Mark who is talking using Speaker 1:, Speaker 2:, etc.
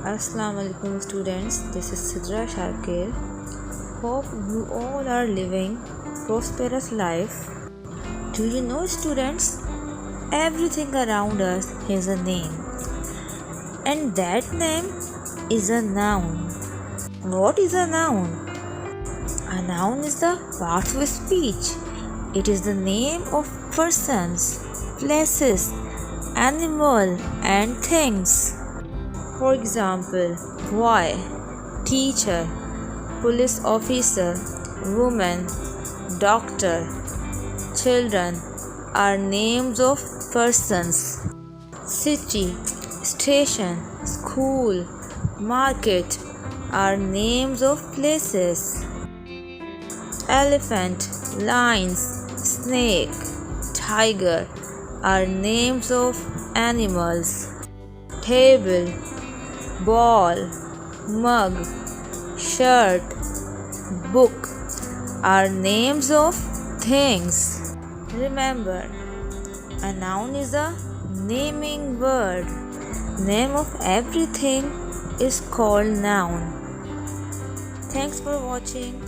Speaker 1: Assalamu alaikum students, this is Sidra Shakir. Hope you all are living prosperous life. Do you know students, everything around us has a name, and that name is a noun. What is a noun? A noun is the part of speech. It is the name of persons, places, animal and things. For example, boy, teacher, police officer, woman, doctor, children are names of persons. City, station, school, market are names of places. Elephant, lions, snake, tiger are names of animals. Table, ball, mug, shirt, book are names of things. Remember, a noun is a naming word. Name of everything is called noun. Thanks for watching.